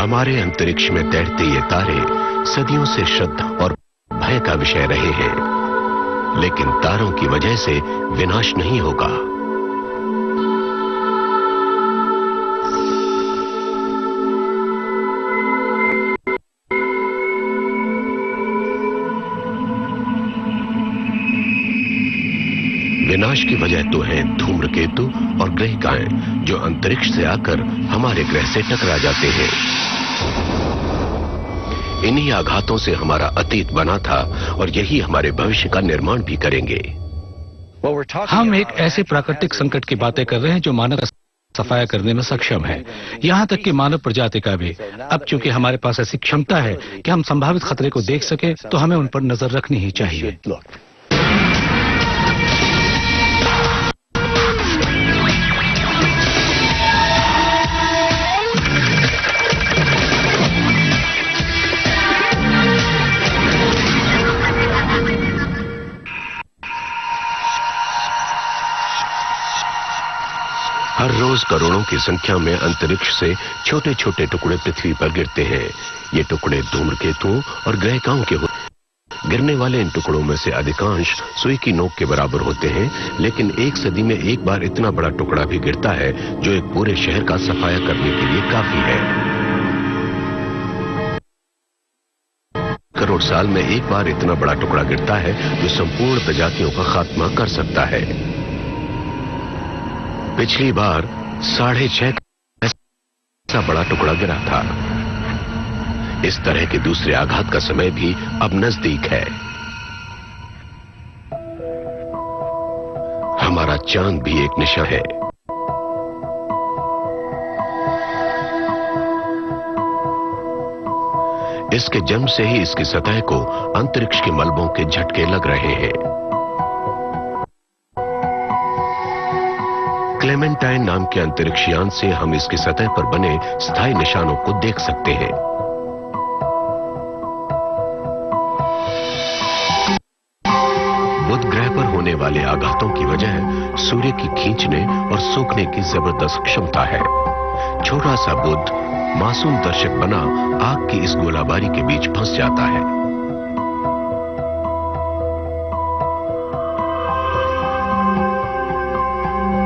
हमारे अंतरिक्ष में तैरते ये तारे सदियों से श्रद्धा और भय का विषय रहे हैं, लेकिन तारों की वजह से विनाश नहीं होगा। विनाश की वजह तो है धूम्रकेतु और ग्रहिकाएं जो अंतरिक्ष से आकर हमारे ग्रह से टकरा जाते हैं। इन्हीं आघातों से हमारा अतीत बना था और यही हमारे भविष्य का निर्माण भी करेंगे। हम एक ऐसे प्राकृतिक संकट की बातें कर रहे हैं जो मानव सफाया करने में सक्षम है, यहाँ तक कि मानव प्रजाति का भी। अब चूंकि हमारे पास ऐसी क्षमता है कि हम संभावित खतरे को देख सके, तो हमें उन पर नजर रखनी ही चाहिए। हर रोज करोड़ों की संख्या में अंतरिक्ष से छोटे छोटे टुकड़े पृथ्वी पर गिरते हैं। ये टुकड़े धूम्रकेतुओं और ग्रहिकाओं के गिरने वाले इन टुकड़ों में से अधिकांश सुई की नोक के बराबर होते हैं, लेकिन एक सदी में एक बार इतना बड़ा टुकड़ा भी गिरता है जो एक पूरे शहर का सफाया करने के लिए काफी है। करोड़ साल में एक बार इतना बड़ा टुकड़ा गिरता है जो संपूर्ण प्रजातियों का खात्मा कर सकता है। पिछली बार 6.5 ऐसा बड़ा टुकड़ा गिरा था। इस तरह के दूसरे आघात का समय भी अब नजदीक है। हमारा चांद भी एक निशान है। इसके जन्म से ही इसकी सतह को अंतरिक्ष के मलबों के झटके लग रहे हैं। क्लेमेंटाइन नाम के अंतरिक्ष यान से हम इसकी सतह पर बने स्थायी निशानों को देख सकते हैं। बुध ग्रह पर होने वाले आघातों की वजह सूर्य की खींचने और सोखने की जबरदस्त क्षमता है। छोटा सा बुध मासूम दर्शक बना आग की इस गोलाबारी के बीच फंस जाता है।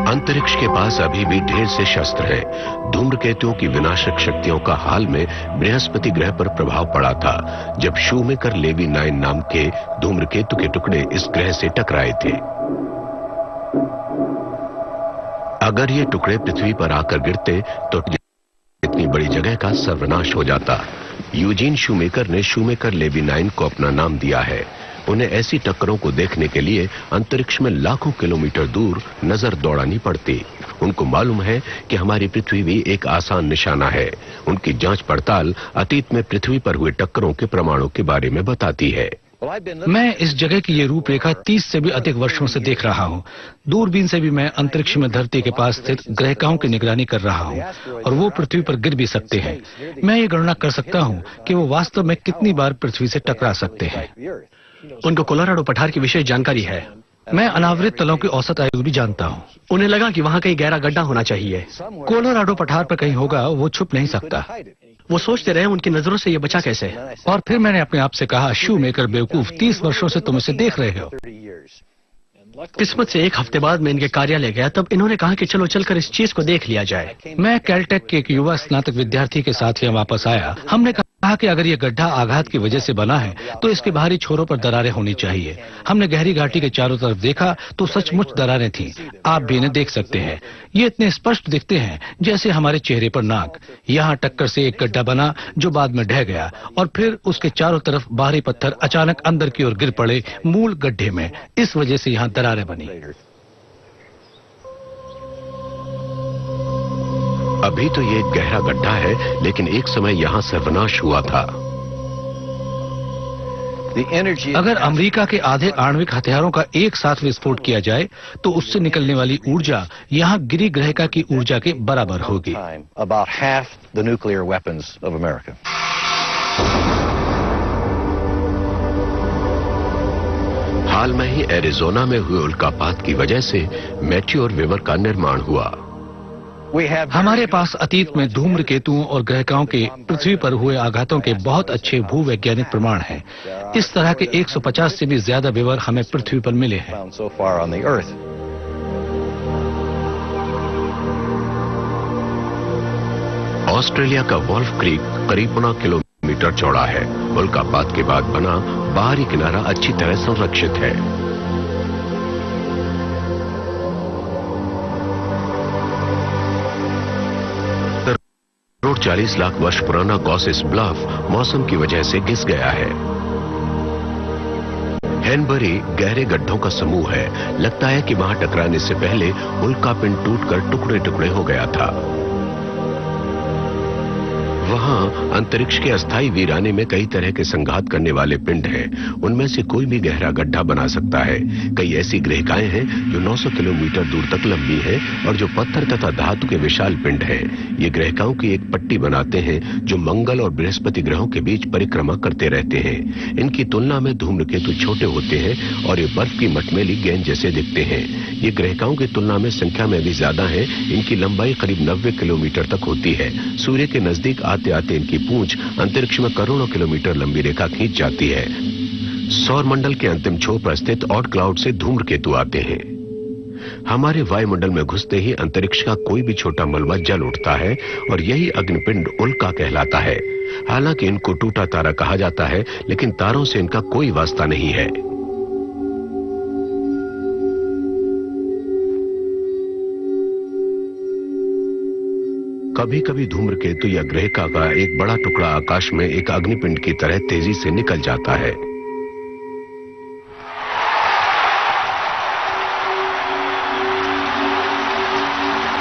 अंतरिक्ष के पास अभी भी ढेर से शस्त्र हैं। धूम्रकेतुओं की विनाशक शक्तियों का हाल में बृहस्पति ग्रह पर प्रभाव पड़ा था, जब शूमेकर लेवी 9 नाम के धूम्रकेतु के टुकड़े इस ग्रह से टकराए थे। अगर ये टुकड़े पृथ्वी पर आकर गिरते तो इतनी बड़ी जगह का सर्वनाश हो जाता। यूजीन शूमेकर ने शूमेकर लेवी 9 को अपना नाम दिया है। उन्हें ऐसी टक्करों को देखने के लिए अंतरिक्ष में लाखों किलोमीटर दूर नजर दौड़ानी पड़ती। उनको मालूम है कि हमारी पृथ्वी भी एक आसान निशाना है। उनकी जांच पड़ताल अतीत में पृथ्वी पर हुए टक्करों के प्रमाणों के बारे में बताती है। मैं इस जगह की ये रूपरेखा 30 से भी अधिक वर्षों से देख रहा हूँ। दूरबीन से भी मैं अंतरिक्ष में धरती के पास स्थित ग्रहिकाओं की निगरानी कर रहा हूँ, और वो पृथ्वी पर गिर भी सकते हैं। मैं ये गणना कर सकता हूँ कि वो वास्तव में कितनी बार पृथ्वी से टकरा सकते हैं। उनको कोलोराडो पठार की विशेष जानकारी है। मैं अनावृत तलों की औसत आयु भी जानता हूँ। उन्हें लगा कि वहाँ कहीं गहरा गड्ढा होना चाहिए। कोलोराडो पठार पर कहीं होगा, वो छुप नहीं सकता। वो सोचते रहे उनकी नजरों से ये बचा कैसे। और फिर मैंने अपने आप से कहा, शूमेकर बेवकूफ, 30 वर्षों से तुम इसे देख रहे हो। किस्मत से 1 हफ्ते बाद मैं इनके कार्यालय गया, तब इन्होंने कहा कि चलो चलकर इस चीज को देख लिया जाए। मैं कैलटेक के एक युवा स्नातक विद्यार्थी के साथ यहाँ वापस आया। हमने कहा कि अगर ये गड्ढा आघात की वजह से बना है तो इसके बाहरी छोरों पर दरारें होनी चाहिए। हमने गहरी घाटी के चारों तरफ देखा तो सचमुच दरारें थीं। आप भी इन्हें देख सकते हैं। ये इतने स्पष्ट दिखते हैं जैसे हमारे चेहरे पर नाक। यहाँ टक्कर से एक गड्ढा बना जो बाद में ढह गया, और फिर उसके चारों तरफ बाहरी पत्थर अचानक अंदर की ओर गिर पड़े मूल गड्ढे में। इस वजह से यहाँ दरारें बनी। अभी तो ये एक गहरा गड्ढा है, लेकिन एक समय यहाँ सर्वनाश हुआ था। अगर अमेरिका के आधे आणविक हथियारों का एक साथ विस्फोट किया जाए तो उससे निकलने वाली ऊर्जा यहाँ गिरी ग्रहिका की ऊर्जा के बराबर होगी। हाल में ही एरिजोना में हुए उल्कापात की वजह से मेटियोर विवर का निर्माण हुआ। हमारे पास अतीत में धूम्रकेतुओं और ग्रहकाओं के पृथ्वी पर हुए आघातों के बहुत अच्छे भूवैज्ञानिक प्रमाण हैं। इस तरह के 150 से भी ज्यादा विवर हमें पृथ्वी पर मिले हैं। ऑस्ट्रेलिया का वॉल्फ क्रीक करीब 9 किलोमीटर चौड़ा है। उल्कापात के बाद बना बाहरी किनारा अच्छी तरह संरक्षित है। करोड़ 40 लाख वर्ष पुराना गॉसिस ब्लफ मौसम की वजह से घिस गया है। हैनबरी गहरे गड्ढों का समूह है। लगता है कि वहां टकराने से पहले उल्कापिंड टूटकर टुकड़े टुकड़े हो गया था। वहां अंतरिक्ष के अस्थायी वीराने में कई तरह के संघात करने वाले पिंड हैं। उनमें से कोई भी गहरा गड्ढा बना सकता है। कई ऐसी ग्रहिकाएं हैं जो 900 किलोमीटर दूर तक लंबी हैं और जो पत्थर तथा धातु के विशाल पिंड हैं। ये ग्रहिकाओं की एक पट्टी बनाते हैं जो मंगल और बृहस्पति ग्रहों के बीच परिक्रमा करते रहते हैं। इनकी तुलना में धूम्रकेतु छोटे होते हैं और ये बर्फ की मटमैली गेंद जैसे दिखते हैं। ये ग्रहिकाओं की तुलना में संख्या में भी ज्यादा है। इनकी लंबाई करीब 90 किलोमीटर तक होती है। सूर्य के नजदीक आते आते इनकी पूंछ अंतरिक्ष में करोड़ों किलोमीटर लंबी रेखा खींच जाती है। सौर मंडल के अंतिम छोर पर स्थित ऑट क्लाउड से धूम्रकेतु आते हैं। हमारे वायुमंडल में घुसते ही अंतरिक्ष का कोई भी छोटा मलबा जल उठता है और यही अग्निपिंड उल्का कहलाता है। हालांकि इनको टूटा तारा कहा जाता है, लेकिन तारों से इनका कोई वास्ता नहीं है। कभी कभी धूम्रकेतु या ग्रहिका का एक बड़ा टुकड़ा आकाश में एक अग्निपिंड की तरह तेजी से निकल जाता है।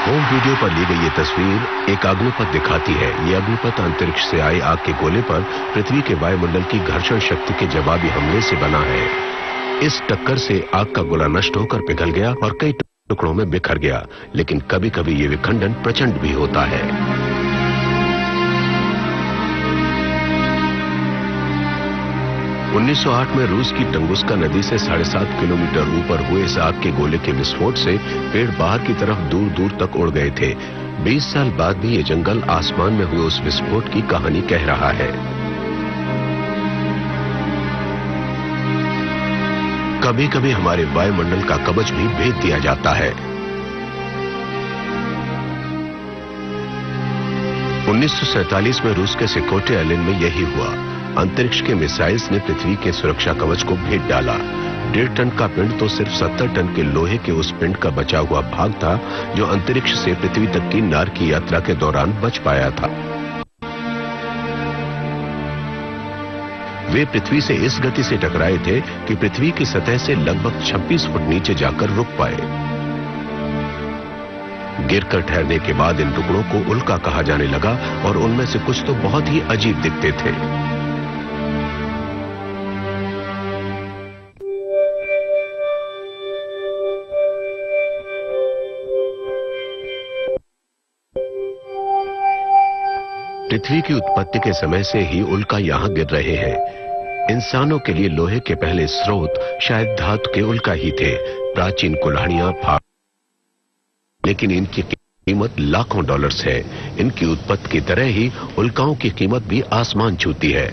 होम वीडियो पर ली गई ये तस्वीर एक अग्निपथ दिखाती है। ये अग्निपथ अंतरिक्ष से आए आग के गोले पर पृथ्वी के वायुमंडल की घर्षण शक्ति के जवाबी हमले से बना है। इस टक्कर से आग का गोला नष्ट होकर पिघल गया और कई टुकड़ों में बिखर गया, लेकिन कभी कभी ये विखंडन प्रचंड भी होता है। उन्नीस 1908 में रूस की टंगुस्का नदी से 7.5 किलोमीटर ऊपर हुए इस आग के गोले के विस्फोट से पेड़ बाहर की तरफ दूर दूर तक उड़ गए थे। 20 साल बाद भी ये जंगल आसमान में हुए उस विस्फोट की कहानी कह रहा है। कभी कभी हमारे वायुमंडल का कवच भी भेद दिया जाता है। 1947 में रूस के सिकोटे आइलैंड में यही हुआ। अंतरिक्ष के मिसाइल्स ने पृथ्वी के सुरक्षा कवच को भेद डाला। 1.5 टन का पिंड तो सिर्फ 70 टन के लोहे के उस पिंड का बचा हुआ भाग था जो अंतरिक्ष से पृथ्वी तक की नार की यात्रा के दौरान बच पाया था। वे पृथ्वी से इस गति से टकराए थे कि पृथ्वी की सतह से लगभग 26 फुट नीचे जाकर रुक पाए। गिरकर ठहरने के बाद इन टुकड़ों को उल्का कहा जाने लगा और उनमें से कुछ तो बहुत ही अजीब दिखते थे। पृथ्वी की उत्पत्ति के समय से ही उल्का यहां गिर रहे हैं। इंसानों के लिए लोहे के पहले स्रोत शायद धातु के उल्का ही थे। प्राचीन कुल्हाड़ियां, लेकिन इनकी कीमत लाखों डॉलर्स है। इनकी उत्पत्ति की तरह ही उल्काओं की कीमत भी आसमान छूती है।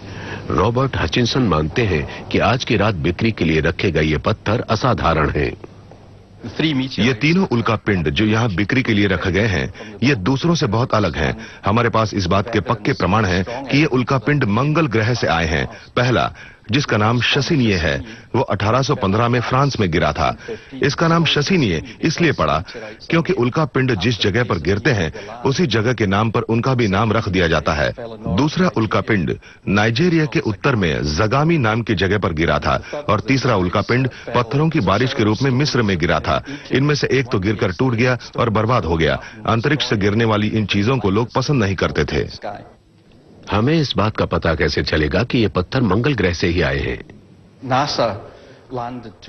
रॉबर्ट हचिंसन मानते हैं कि आज की रात बिक्री के लिए रखे गए ये पत्थर असाधारण हैं। ये तीनों उल्का पिंड जो यहाँ बिक्री के लिए रखे गए हैं, ये दूसरों से बहुत अलग हैं। हमारे पास इस बात के पक्के प्रमाण हैं कि ये उल्का पिंड मंगल ग्रह से आए हैं। पहला, जिसका नाम शसीनिय है, वो 1815 में फ्रांस में गिरा था। इसका नाम शसीनिय इसलिए पड़ा क्योंकि उल्का पिंड जिस जगह पर गिरते हैं उसी जगह के नाम पर उनका भी नाम रख दिया जाता है। दूसरा उल्का पिंड नाइजीरिया के उत्तर में जगामी नाम की जगह पर गिरा था और तीसरा उल्का पिंड पत्थरों की बारिश के रूप में मिस्र में गिरा था। इनमें से एक तो गिरकर टूट गया और बर्बाद हो गया। अंतरिक्ष से गिरने वाली इन चीजों को लोग पसंद नहीं करते थे। हमें इस बात का पता कैसे चलेगा कि ये पत्थर मंगल ग्रह से ही आए हैं?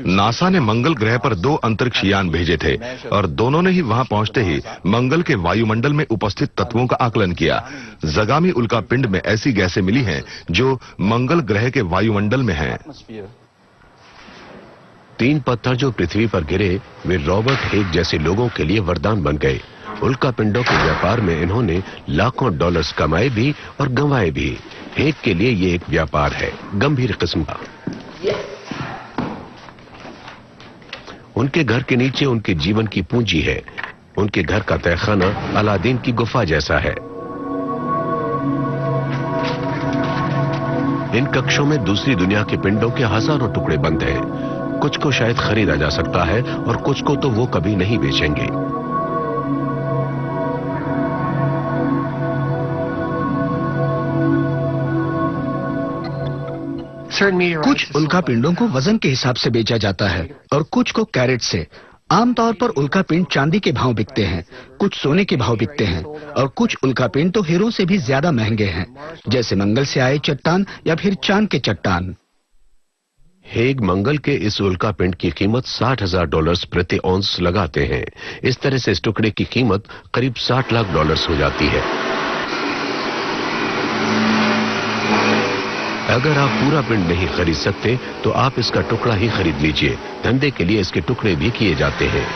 नासा ने मंगल ग्रह पर 2 अंतरिक्ष यान भेजे थे और दोनों ने ही वहां पहुंचते ही मंगल के वायुमंडल में उपस्थित तत्वों का आकलन किया। जगामी उल्का पिंड में ऐसी गैसें मिली हैं जो मंगल ग्रह के वायुमंडल में हैं। 3 पत्थर जो पृथ्वी पर गिरे वे रॉबर्ट हेग जैसे लोगों के लिए वरदान बन गए। उल्का पिंडों के व्यापार में इन्होंने लाखों डॉलर्स कमाए भी और गंवाए भी। हेग के लिए ये एक व्यापार है, गंभीर किस्म का। उनके घर के नीचे उनके जीवन की पूंजी है। उनके घर का तहखाना अलादीन की गुफा जैसा है। इन कक्षों में दूसरी दुनिया के पिंडों के हजारों टुकड़े बंद हैं। कुछ को शायद खरीदा जा सकता है और कुछ को तो वो कभी नहीं बेचेंगे। कुछ उल्का पिंडों को वजन के हिसाब से बेचा जाता है और कुछ को कैरेट से। आमतौर पर उल्का पिंड चांदी के भाव बिकते हैं, कुछ सोने के भाव बिकते हैं और कुछ उल्का पिंड तो हीरों से भी ज्यादा महंगे हैं, जैसे मंगल से आए चट्टान या फिर चांद के चट्टान। हेग मंगल के इस उल्का पिंड की कीमत $60,000 प्रति औंस लगाते हैं। इस तरह से इस टुकड़े की कीमत करीब $60 लाख हो जाती है। अगर आप पूरा पिंड नहीं खरीद सकते तो आप इसका टुकड़ा ही खरीद लीजिए। धंधे के लिए इसके टुकड़े भी किए जाते हैं।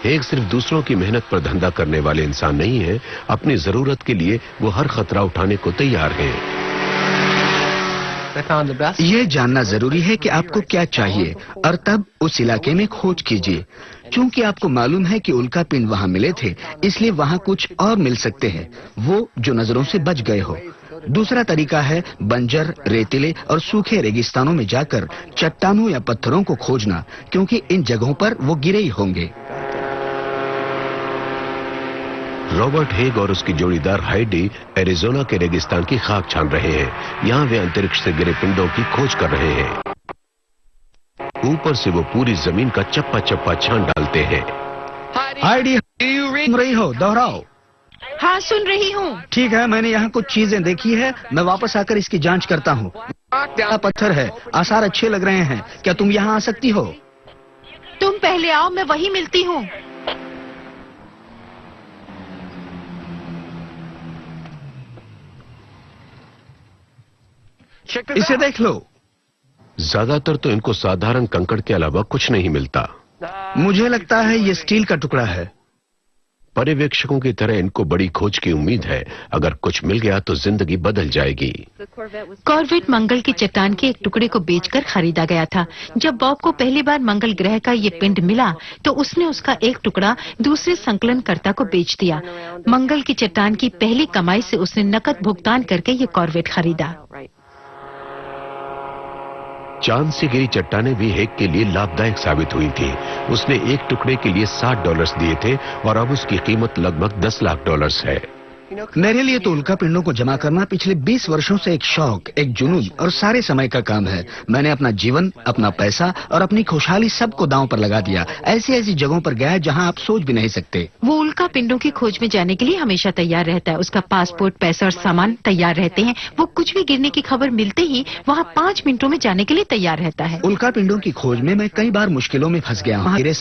हेग सिर्फ दूसरों की मेहनत पर धंधा करने वाले इंसान नहीं है, अपनी जरूरत के लिए वो हर खतरा उठाने को तैयार हैं। ये जानना जरूरी है कि आपको क्या चाहिए और तब उस इलाके में खोज कीजिए। चूंकि आपको मालूम है कि उल्का पिंड वहाँ मिले थे, इसलिए वहाँ कुछ और मिल सकते हैं, वो जो नजरों से बच गए हो। दूसरा तरीका है बंजर, रेतीले और सूखे रेगिस्तानों में जाकर चट्टानों या पत्थरों को खोजना, क्योंकि इन जगहों पर वो गिरे ही होंगे। रॉबर्ट हेग और उसकी जोड़ीदार हाइडी एरिजोना के रेगिस्तान की खाक छान रहे हैं। यहाँ वे अंतरिक्ष से गिरे पिंडों की खोज कर रहे हैं। ऊपर से वो पूरी जमीन का चप्पा चप्पा छान डालते हैं। हाइडी, सुन रही हो? दोहराओ। हाँ, सुन रही हूँ। ठीक है, मैंने यहाँ कुछ चीजें देखी है, मैं वापस आकर इसकी जांच करता हूँ। पत्थर है, आसार अच्छे लग रहे हैं। क्या तुम यहाँ आ सकती हो? तुम पहले आओ, मैं वहीं मिलती हूँ। इसे देख लो। ज्यादातर तो इनको साधारण कंकड़ के अलावा कुछ नहीं मिलता। मुझे लगता है ये स्टील का टुकड़ा है। पर्यवेक्षकों की तरह इनको बड़ी खोज की उम्मीद है। अगर कुछ मिल गया तो जिंदगी बदल जाएगी। कॉर्वेट मंगल की चट्टान के एक टुकड़े को बेचकर खरीदा गया था। जब बॉब को पहली बार मंगल ग्रह का ये पिंड मिला तो उसने उसका एक टुकड़ा दूसरे संकलनकर्ता को बेच दिया। मंगल की चट्टान की पहली कमाई से उसने नकद भुगतान करके ये कॉर्वेट खरीदा। चांद से गिरी चट्टानें भी हेग के लिए लाभदायक साबित हुई थी। उसने एक टुकड़े के लिए $60 दिए थे और अब उसकी कीमत लगभग $10 लाख है। मेरे लिए तो उल्का पिंडों को जमा करना पिछले 20 वर्षों से एक शौक, एक जुनून और सारे समय का काम है। मैंने अपना जीवन, अपना पैसा और अपनी खुशहाली सबको दांव पर लगा दिया। ऐसी ऐसी जगहों पर गया जहां आप सोच भी नहीं सकते। वो उल्का पिंडों की खोज में जाने के लिए हमेशा तैयार रहता है। उसका पासपोर्ट, पैसा और सामान तैयार रहते हैं। वो कुछ भी गिरने की खबर मिलते ही वहाँ 5 मिनटों में जाने के लिए तैयार रहता है। उल्का पिंडों की खोज में मैं कई बार मुश्किलों में फंस गया हूँ। मेरे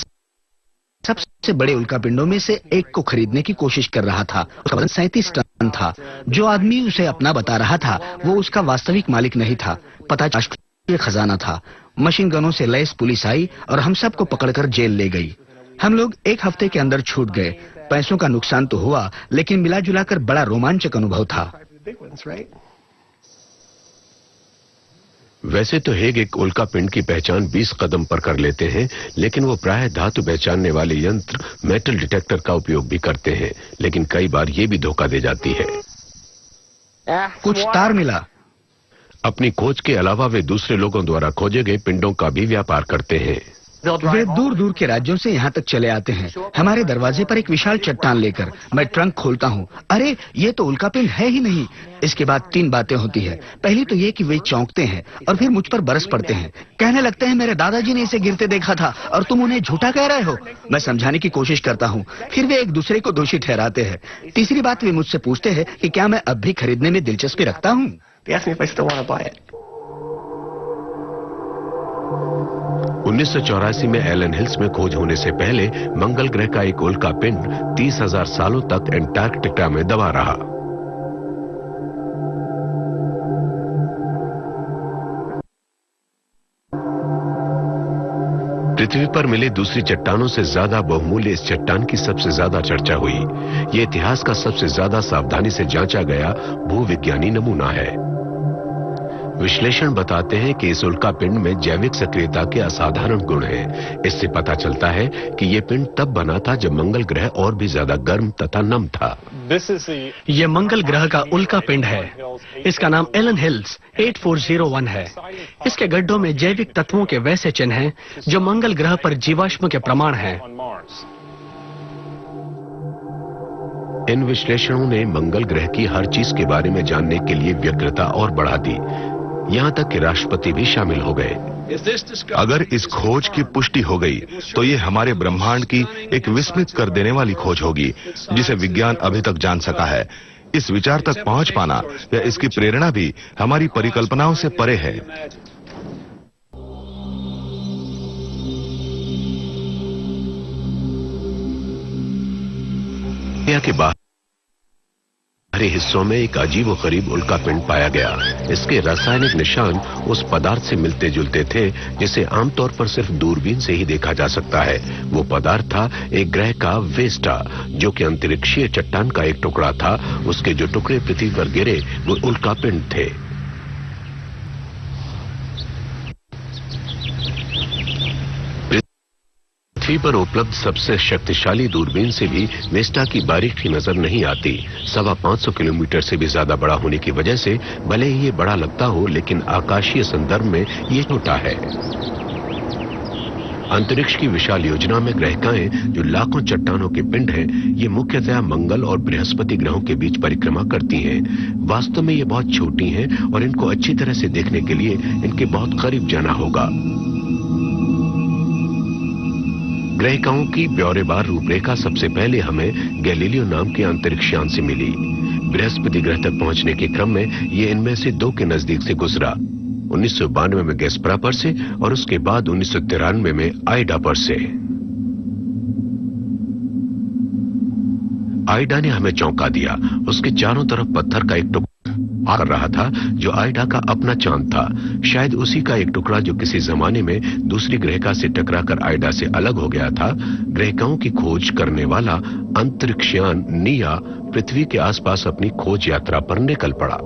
सबसे बड़े उल्का पिंडों में से एक को खरीदने की कोशिश कर रहा था। उसका वजन 37 टन था। जो आदमी उसे अपना बता रहा था वो उसका वास्तविक मालिक नहीं था। पता राष्ट्रीय खजाना था। मशीन गनों से लैस पुलिस आई और हम सबको पकड़कर जेल ले गई। हम लोग 1 हफ्ते के अंदर छूट गए। पैसों का नुकसान तो हुआ, लेकिन मिला जुलाकर बड़ा रोमांचक अनुभव था। वैसे तो हेग एक उल्का पिंड की पहचान 20 कदम पर कर लेते हैं, लेकिन वो प्रायः धातु पहचानने वाले यंत्र मेटल डिटेक्टर का उपयोग भी करते हैं, लेकिन कई बार ये भी धोखा दे जाती है। कुछ तार मिला। अपनी खोज के अलावा वे दूसरे लोगों द्वारा खोजे गए पिंडों का भी व्यापार करते हैं। वे दूर दूर के राज्यों से यहाँ तक चले आते हैं हमारे दरवाजे पर एक विशाल चट्टान लेकर। मैं ट्रंक खोलता हूँ, अरे ये तो उल्का पिंड है ही नहीं। इसके बाद 3 बातें होती है। पहली तो ये कि वे चौंकते हैं और फिर मुझ पर बरस पड़ते हैं। कहने लगते हैं मेरे दादाजी ने इसे गिरते देखा था और तुम उन्हें झूठा कह रहे हो। मैं समझाने की कोशिश करता हूँ, फिर वे एक दूसरे को दोषी ठहराते हैं। तीसरी बात, वे मुझसे पूछते हैं कि क्या मैं अब भी खरीदने में दिलचस्पी रखता हूँ। 1984 में एलन हिल्स में खोज होने से पहले मंगल ग्रह का एक उल्का पिंड 30,000 सालों तक एंटार्कटिका में दबा रहा। पृथ्वी पर मिले दूसरी चट्टानों से ज्यादा बहुमूल्य इस चट्टान की सबसे ज्यादा चर्चा हुई। ये इतिहास का सबसे ज्यादा सावधानी से जांचा गया भूविज्ञानी नमूना है। विश्लेषण बताते हैं कि इस उल्कापिंड में जैविक सक्रियता के असाधारण गुण हैं। इससे पता चलता है कि ये पिंड तब बना था जब मंगल ग्रह और भी ज्यादा गर्म तथा नम था। ये मंगल ग्रह का उल्कापिंड है। इसका नाम एलन हिल्स 8401 है। इसके गड्ढों में जैविक तत्वों के वैसे चिन्ह हैं जो मंगल ग्रह पर जीवाश्म के प्रमाण हैं। इन विश्लेषणों ने मंगल ग्रह की हर चीज के बारे में जानने के लिए व्यग्रता और बढ़ा दी। यहाँ तक कि राष्ट्रपति भी शामिल हो गए। अगर इस खोज की पुष्टि हो गई तो ये हमारे ब्रह्मांड की एक विस्मित कर देने वाली खोज होगी जिसे विज्ञान अभी तक जान सका है। इस विचार तक पहुंच पाना या इसकी प्रेरणा भी हमारी परिकल्पनाओं से परे है। के बाहरी हिस्सों में एक अजीबोगरीब उल्कापिंड पाया गया। इसके रासायनिक निशान उस पदार्थ से मिलते जुलते थे जिसे आमतौर पर सिर्फ दूरबीन से ही देखा जा सकता है। वो पदार्थ था एक ग्रह का वेस्टा, जो कि अंतरिक्षीय चट्टान का एक टुकड़ा था। उसके जो टुकड़े पृथ्वी पर गिरे वो उल्कापिंड थे। पृथ्वी पर उपलब्ध सबसे शक्तिशाली दूरबीन से भी वेस्टा की बारीकी नजर नहीं आती। 550 किलोमीटर से भी ज्यादा बड़ा होने की वजह से भले ही ये बड़ा लगता हो, लेकिन आकाशीय संदर्भ में ये छोटा है। अंतरिक्ष की विशाल योजना में ग्रहिकाएं जो लाखों चट्टानों के पिंड हैं, ये मुख्यतः मंगल और बृहस्पति ग्रहों के बीच परिक्रमा करती हैं। वास्तव में ये बहुत छोटी हैं और इनको अच्छी तरह से देखने के लिए इनके बहुत करीब जाना होगा। ग्रहिकाओं की ब्यौरेवार रूपरेखा सबसे पहले हमें गैलीलियो नाम के अंतरिक्षयान से मिली। बृहस्पति ग्रह तक पहुंचने के क्रम में ये इनमें से 2 के नजदीक से गुजरा। 1992 में गैस्परा पर से और उसके बाद 1993 में आइडा पर से। आइडा ने हमें चौंका दिया। उसके चारों तरफ पत्थर का एक टुकड़ा कर रहा था जो आइडा का अपना चांद था। शायद उसी का एक टुकड़ा जो किसी जमाने में दूसरी ग्रहिका से टकराकर आइडा से अलग हो गया था। ग्रहिकाओं की खोज करने वाला अंतरिक्षयान निया पृथ्वी के आसपास अपनी खोज यात्रा पर निकल पड़ा।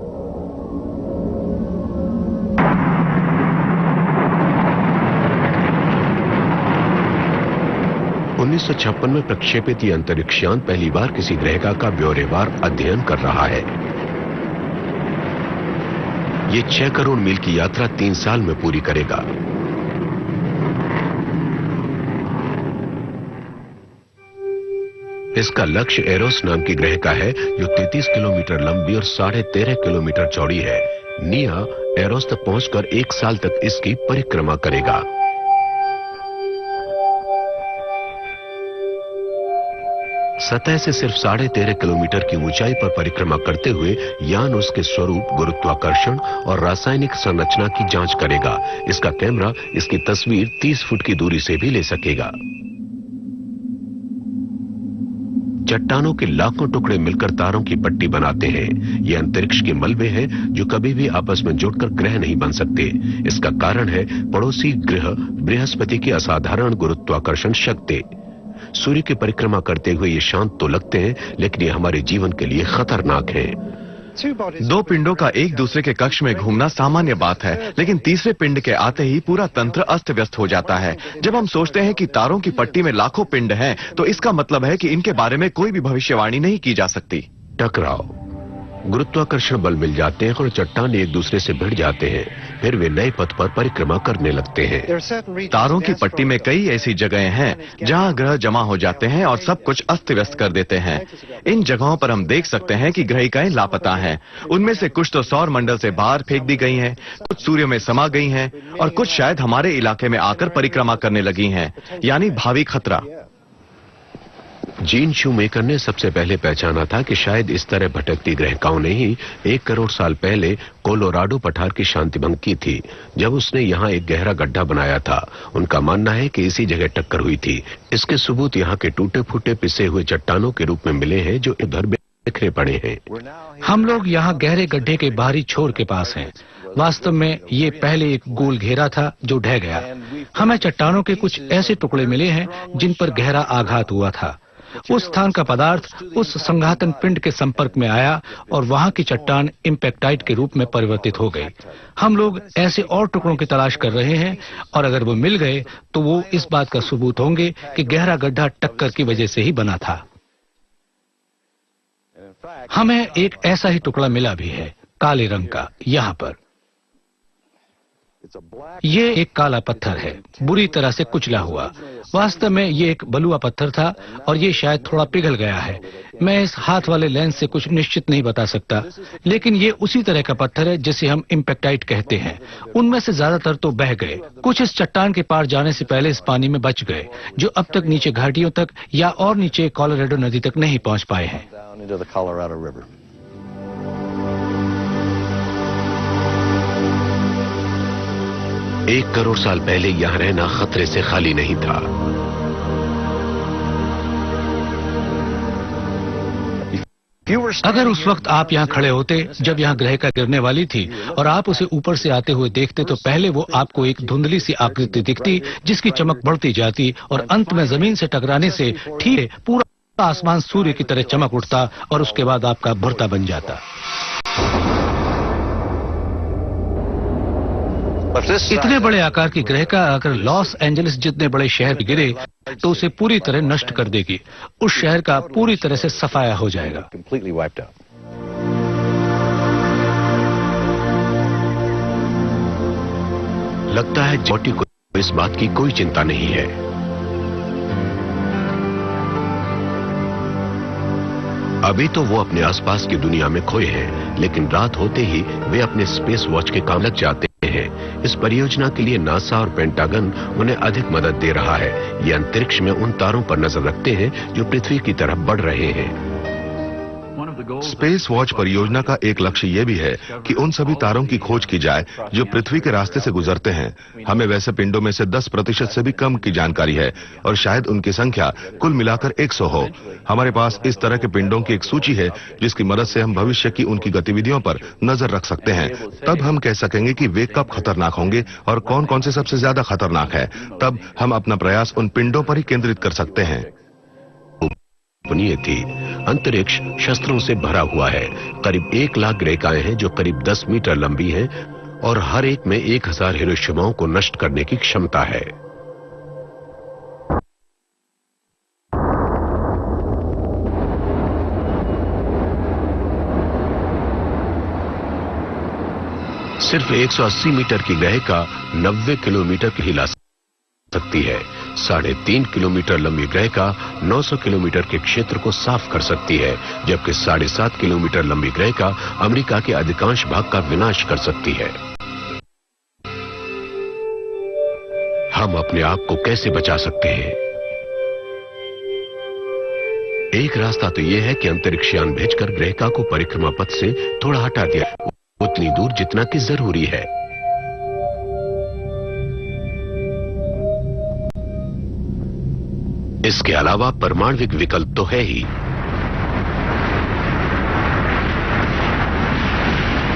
उन्नीस 1956 में प्रक्षेपित ये अंतरिक्षयान पहली बार किसी ग्रहिका का ब्यौरेवार अध्ययन कर रहा है। ये 6 करोड़ मील की यात्रा 3 साल में पूरी करेगा। इसका लक्ष्य एरोस नाम की ग्रहिका है जो 33 किलोमीटर लंबी और 13.5 किलोमीटर चौड़ी है। निया एरोस तक पहुंचकर 1 साल तक इसकी परिक्रमा करेगा। सतह से सिर्फ 13.5 किलोमीटर की ऊंचाई पर परिक्रमा करते हुए यान उसके स्वरूप, गुरुत्वाकर्षण और रासायनिक संरचना की जांच करेगा। इसका कैमरा इसकी तस्वीर 30 फुट की दूरी से भी ले सकेगा। चट्टानों के लाखों टुकड़े मिलकर तारों की पट्टी बनाते हैं। ये अंतरिक्ष के मलबे हैं जो कभी भी आपस में जुड़कर ग्रह नहीं बन सकते। इसका कारण है पड़ोसी ग्रह बृहस्पति की असाधारण गुरुत्वाकर्षण शक्ति। सूर्य की परिक्रमा करते हुए ये शांत तो लगते हैं, लेकिन ये हमारे जीवन के लिए खतरनाक है। 2 पिंडों का एक दूसरे के कक्ष में घूमना सामान्य बात है, लेकिन तीसरे पिंड के आते ही पूरा तंत्र अस्त व्यस्त हो जाता है। जब हम सोचते हैं कि तारों की पट्टी में लाखों पिंड हैं, तो इसका मतलब है कि इनके बारे में कोई भी भविष्यवाणी नहीं की जा सकती। टकराव, गुरुत्वाकर्षण बल मिल जाते हैं और चट्टान एक दूसरे से भिड़ जाते हैं। फिर वे नए पथ पर परिक्रमा करने लगते हैं। तारों की पट्टी में कई ऐसी जगहें हैं जहां ग्रह जमा हो जाते हैं और सब कुछ अस्त व्यस्त कर देते हैं। इन जगहों पर हम देख सकते हैं कि ग्रहिकाएं लापता हैं। उनमें से कुछ तो सौर मंडल से बाहर फेंक दी गई हैं, कुछ सूर्य में समा गई हैं और कुछ शायद हमारे इलाके में आकर परिक्रमा करने लगी हैं, यानी भावी खतरा। जीन शूमेकर ने सबसे पहले पहचाना था कि शायद इस तरह भटकती ग्रहिकाओं ने ही 1 करोड़ साल पहले कोलोराडो पठार की शांति भंग की थी, जब उसने यहाँ एक गहरा गड्ढा बनाया था। उनका मानना है कि इसी जगह टक्कर हुई थी। इसके सबूत यहाँ के टूटे फूटे पिसे हुए चट्टानों के रूप में मिले हैं जो इधर बिखरे पड़े हैं। हम लोग यहाँ गहरे गड्ढे के बाहरी छोर के पास हैं। वास्तव में ये पहले एक गोल घेरा था जो ढह गया। हमें चट्टानों के कुछ ऐसे टुकड़े मिले हैं जिन पर गहरा आघात हुआ था। उस स्थान का पदार्थ उस संघातन पिंड के संपर्क में आया और वहां की चट्टान इम्पेक्टाइट के रूप में परिवर्तित हो गई। हम लोग ऐसे और टुकड़ों की तलाश कर रहे हैं और अगर वो मिल गए तो वो इस बात का सबूत होंगे कि गहरा गड्ढा टक्कर की वजह से ही बना था। हमें एक ऐसा ही टुकड़ा मिला भी है, काले रंग का, यहाँ पर। ये एक काला पत्थर है, बुरी तरह से कुचला हुआ। वास्तव में ये एक बलुआ पत्थर था और ये शायद थोड़ा पिघल गया है। मैं इस हाथ वाले लेंस से कुछ निश्चित नहीं बता सकता, लेकिन ये उसी तरह का पत्थर है जिसे हम इम्पेक्टाइट कहते हैं। उनमें से ज्यादातर तो बह गए, कुछ इस चट्टान के पार जाने से पहले इस पानी में बच गए, जो अब तक नीचे घाटियों तक या और नीचे कोलोराडो नदी तक नहीं पहुंच पाए हैं। 1 करोड़ साल पहले यहां रहना खतरे से खाली नहीं था। अगर उस वक्त आप यहाँ खड़े होते जब यहाँ ग्रहिका गिरने वाली थी और आप उसे ऊपर से आते हुए देखते तो पहले वो आपको एक धुंधली सी आकृति दिखती जिसकी चमक बढ़ती जाती और अंत में जमीन से टकराने से ठीक पूरा आसमान सूर्य की तरह चमक उठता और उसके बाद आपका भुर्ता बन जाता। इतने बड़े आकार की ग्रहिका अगर लॉस एंजलिस जितने बड़े शहर में गिरे तो उसे पूरी तरह नष्ट कर देगी। उस शहर का पूरी तरह से सफाया हो जाएगा। लगता है जॉटी को इस बात की कोई चिंता नहीं है। अभी तो वो अपने आसपास की दुनिया में खोए हैं, लेकिन रात होते ही वे अपने स्पेस वॉच के काम लग जाते हैं। इस परियोजना के लिए नासा और पेंटागन उन्हें अधिक मदद दे रहा है। ये अंतरिक्ष में उन तारों पर नजर रखते हैं जो पृथ्वी की तरफ बढ़ रहे हैं। स्पेस वॉच परियोजना का एक लक्ष्य यह भी है कि उन सभी तारों की खोज की जाए जो पृथ्वी के रास्ते से गुजरते हैं। हमें वैसे पिंडों में से 10% से भी कम की जानकारी है और शायद उनकी संख्या कुल मिलाकर 100 हो। हमारे पास इस तरह के पिंडों की एक सूची है जिसकी मदद से हम भविष्य की उनकी गतिविधियों पर नजर रख सकते हैं। तब हम कह सकेंगे कि वे कब खतरनाक होंगे और कौन कौन से सबसे ज्यादा खतरनाक है। तब हम अपना प्रयास उन पिंडों पर ही केंद्रित कर सकते हैं। थी अंतरिक्ष शस्त्रों से भरा हुआ है। करीब 1 लाख ग्रहिकाएं हैं जो करीब 10 मीटर लंबी हैं और हर एक में 1000 हिरोशिमाओं को नष्ट करने की क्षमता है। सिर्फ 180 मीटर की ग्रहिका 90 किलोमीटर की हिला सकती है। 3.5 किलोमीटर लंबी ग्रहिका 900 किलोमीटर के क्षेत्र को साफ कर सकती है, जबकि 7.5 किलोमीटर लंबी ग्रहिका अमेरिका के अधिकांश भाग का विनाश कर सकती है। हम अपने आप को कैसे बचा सकते हैं? एक रास्ता तो यह है कि अंतरिक्षयान भेजकर ग्रहिका को परिक्रमा पथ से थोड़ा हटा दिया, उतनी दूर जितना कि जरूरी है। इसके अलावा परमाणविक विकल्प तो है ही।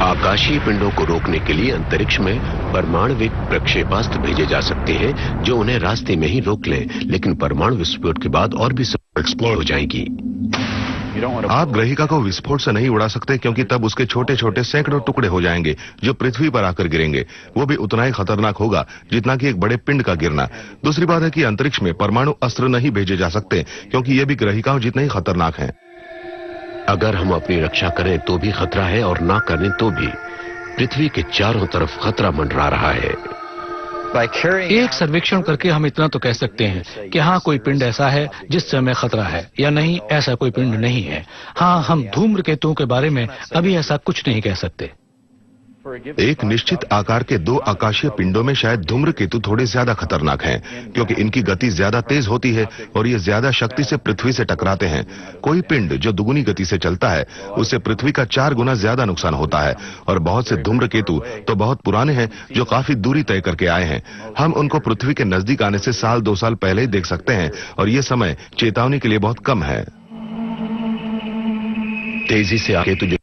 आकाशीय पिंडों को रोकने के लिए अंतरिक्ष में परमाणविक प्रक्षेपास्त्र भेजे जा सकते हैं जो उन्हें रास्ते में ही रोक लें, लेकिन परमाणु विस्फोट के बाद और भी एक्सप्लोड हो जाएंगी। आप ग्रहिका को विस्फोट से नहीं उड़ा सकते क्योंकि तब उसके छोटे छोटे सैकड़ों टुकड़े हो जाएंगे जो पृथ्वी पर आकर गिरेंगे। वो भी उतना ही खतरनाक होगा जितना कि एक बड़े पिंड का गिरना। दूसरी बात है कि अंतरिक्ष में परमाणु अस्त्र नहीं भेजे जा सकते क्योंकि ये भी ग्रहिकाओं जितने ही खतरनाक हैं। अगर हम अपनी रक्षा करें तो भी खतरा है और ना करें तो भी। पृथ्वी के चारों तरफ खतरा मंडरा रहा है। एक सर्वेक्षण करके हम इतना तो कह सकते हैं कि हाँ, कोई पिंड ऐसा है जिससे हमें खतरा है, या नहीं ऐसा कोई पिंड नहीं है। हाँ, हम धूम्रकेतुओं के बारे में अभी ऐसा कुछ नहीं कह सकते। एक निश्चित आकार के 2 आकाशीय पिंडों में शायद धूम्रकेतु थोड़े ज्यादा खतरनाक हैं क्योंकि इनकी गति ज्यादा तेज होती है और ये ज्यादा शक्ति से पृथ्वी से टकराते हैं। कोई पिंड जो दुगुनी गति से चलता है उससे पृथ्वी का 4 गुना ज्यादा नुकसान होता है और बहुत से धूम्रकेतु तो बहुत पुराने हैं जो काफी दूरी तय करके आए हैं। हम उनको पृथ्वी के नजदीक आने से 1-2 साल पहले ही देख सकते हैं और ये समय चेतावनी के लिए बहुत कम है। तेजी से आके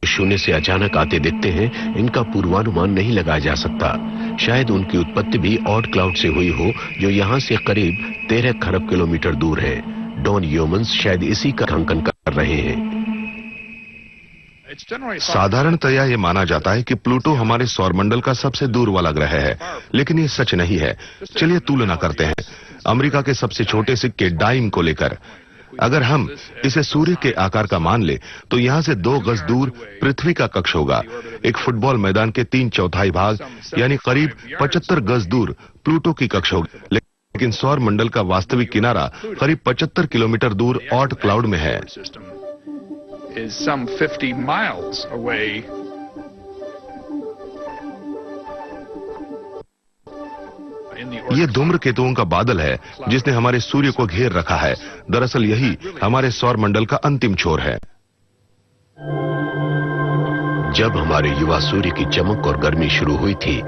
शून्य से अचानक आते दिखते हैं, इनका पूर्वानुमान नहीं लगाया जा सकता। शायद उनकी उत्पत्ति भी ऑड क्लाउड से हुई हो, जो यहाँ से करीब 13 खरब किलोमीटर दूर है। डॉन ह्यूमन्स शायद इसी का अंकन कर रहे हैं। साधारणतया ये माना जाता है कि प्लूटो हमारे सौरमंडल का सबसे दूर वाला ग्रह है, लेकिन ये सच नहीं है। चलिए तुलना करते हैं अमेरिका के सबसे छोटे सिक्के डाइम को लेकर। अगर हम इसे सूर्य के आकार का मान ले तो यहाँ से 2 गज दूर पृथ्वी का कक्ष होगा। एक फुटबॉल मैदान के 3/4 भाग यानी करीब 75 गज दूर प्लूटो की कक्ष होगी, लेकिन सौर मंडल का वास्तविक किनारा करीब 75 किलोमीटर दूर ऑड क्लाउड में है। ये धूम्रकेतुओं का बादल है जिसने हमारे सूर्य को घेर रखा है। दरअसल यही हमारे सौर मंडल का अंतिम छोर है। जब हमारे युवा सूर्य की चमक और गर्मी शुरू हुई थी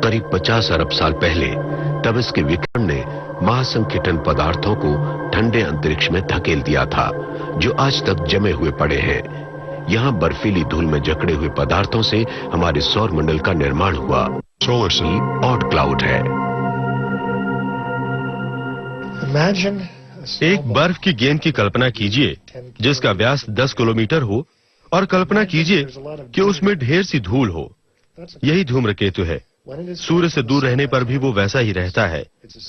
करीब 50 अरब साल पहले, तब इसके विकिरण ने महासंघिटन पदार्थों को ठंडे अंतरिक्ष में धकेल दिया था, जो आज तक जमे हुए पड़े हैं। यहाँ बर्फीली धूल में जकड़े हुए पदार्थों से हमारे सौर मंडल का निर्माण हुआ। सोलर सिस्टम ऑड क्लाउड है। एक बर्फ की गेंद की कल्पना कीजिए जिसका व्यास 10 किलोमीटर हो, और कल्पना कीजिए कि उसमें ढेर सी धूल हो। यही धूम्रकेतु है। सूर्य से दूर रहने पर भी वो वैसा ही रहता है।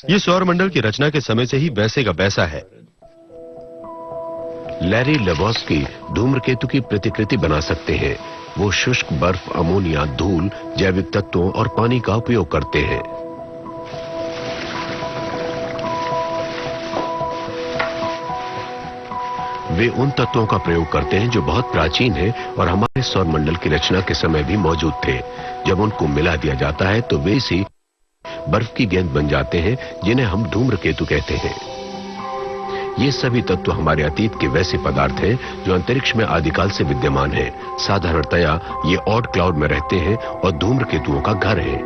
ये सौरमंडल की रचना के समय से ही वैसे का वैसा है। लैरी लेबोस्की धूम्रकेतु की प्रतिकृति बना सकते हैं। वो शुष्क बर्फ, अमोनिया, धूल, जैविक तत्वों और पानी का उपयोग करते हैं। वे उन तत्वों का प्रयोग करते हैं जो बहुत प्राचीन हैं और हमारे सौरमंडल की रचना के समय भी मौजूद थे। जब उनको मिला दिया जाता है तो वे इसी बर्फ की गेंद बन जाते हैं जिन्हें हम धूम्रकेतु कहते हैं। ये सभी तत्व हमारे अतीत के वैसे पदार्थ हैं जो अंतरिक्ष में आदिकाल से विद्यमान हैं। साधारणतया ये ऑड क्लाउड में रहते हैं और धूम्रकेतुओं का घर है।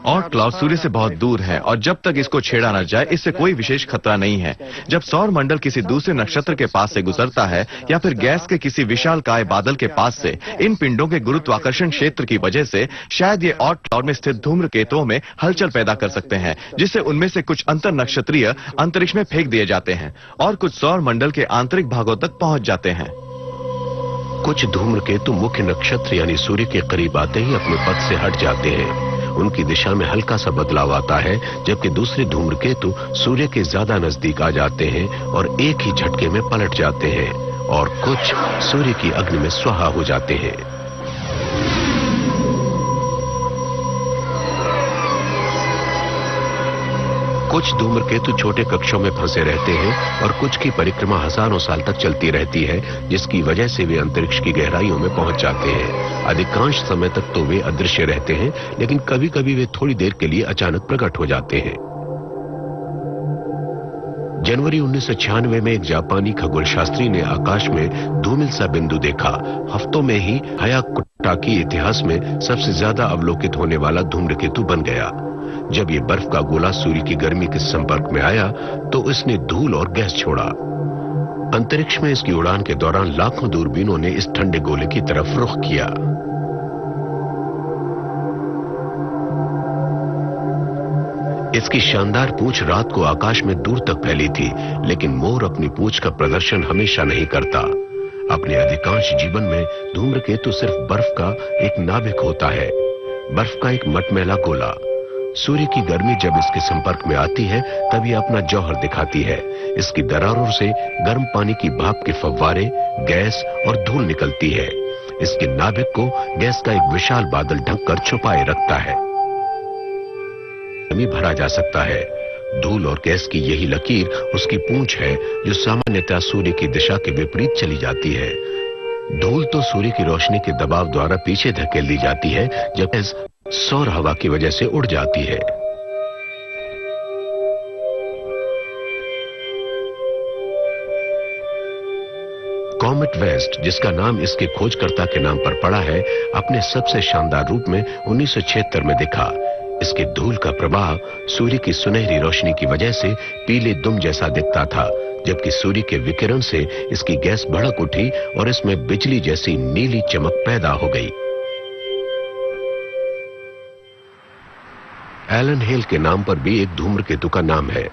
ऑड क्लाउड सूर्य से बहुत दूर है और जब तक इसको छेड़ा न जाए इससे कोई विशेष खतरा नहीं है। जब सौर मंडल किसी दूसरे नक्षत्र के पास से गुजरता है या फिर गैस के किसी विशालकाय बादल के पास से, इन पिंडों के गुरुत्वाकर्षण क्षेत्र की वजह से शायद ये ऑड क्लाउड में स्थित धूम्रकेतुओं में हलचल पैदा कर सकते हैं, जिससे उनमें से कुछ अंतर नक्षत्रीय अंतरिक्ष में फेंक दिए जाते हैं और कुछ सौर मंडल के आंतरिक भागों तक पहुंच जाते हैं। कुछ धूम्रकेतु मुख्य नक्षत्र यानी सूर्य के करीब आते ही अपने पथ से हट जाते हैं। उनकी दिशा में हल्का सा बदलाव आता है, जबकि दूसरे धूम्रकेतु सूर्य के ज्यादा नजदीक आ जाते हैं और एक ही झटके में पलट जाते हैं, और कुछ सूर्य की अग्नि में स्वाहा हो जाते हैं। कुछ धूम्रकेतु छोटे कक्षों में फंसे रहते हैं और कुछ की परिक्रमा हजारों साल तक चलती रहती है, जिसकी वजह से वे अंतरिक्ष की गहराइयों में पहुंच जाते हैं। अधिकांश समय तक तो वे अदृश्य रहते हैं, लेकिन कभी कभी वे थोड़ी देर के लिए अचानक प्रकट हो जाते हैं। जनवरी 1996 में एक जापानी खगोलशास्त्री ने आकाश में धूमिल सा बिंदु देखा। हफ्तों में ही हायाकुटाकी इतिहास में सबसे ज्यादा अवलोकित होने वाला धूम्रकेतु बन गया। जब ये बर्फ का गोला सूर्य की गर्मी के संपर्क में आया तो इसने धूल और गैस छोड़ा। अंतरिक्ष में इसकी उड़ान के दौरान लाखों दूरबीनों ने इस ठंडे गोले की तरफ रुख किया। इसकी शानदार पूंछ रात को आकाश में दूर तक फैली थी, लेकिन मोर अपनी पूंछ का प्रदर्शन हमेशा नहीं करता। अपने अधिकांश जीवन में धूम्रकेतु सिर्फ बर्फ का एक नाभिक होता है, बर्फ का एक मटमैला गोला। सूर्य की गर्मी जब इसके संपर्क में आती है तब यह अपना जौहर दिखाती है। इसकी दरारों से गर्म पानी की भाप के फव्वारे, गैस और धूल निकलती है। इसके नाभिक को गैस का एक विशाल बादल ढक कर छुपाए रखता है। गर्मी भरा जा सकता है। धूल और गैस की यही लकीर उसकी पूंछ है, जो सामान्यतः सूर्य की दिशा के विपरीत चली जाती है। धूल तो सूर्य की रोशनी के दबाव द्वारा पीछे धकेल दी जाती है, जबकि सौर हवा की वजह से उड़ जाती है। कॉमेट वेस्ट, जिसका नाम इसके खोजकर्ता के नाम पर पड़ा है, अपने सबसे शानदार रूप में 1976 में दिखा। इसके धूल का प्रवाह सूर्य की सुनहरी रोशनी की वजह से पीले दुम जैसा दिखता था, जबकि सूर्य के विकिरण से इसकी गैस भड़क उठी और इसमें बिजली जैसी नीली चमक पैदा हो गई। एलन हेल के नाम पर भी एक धूम्रकेतु का नाम है।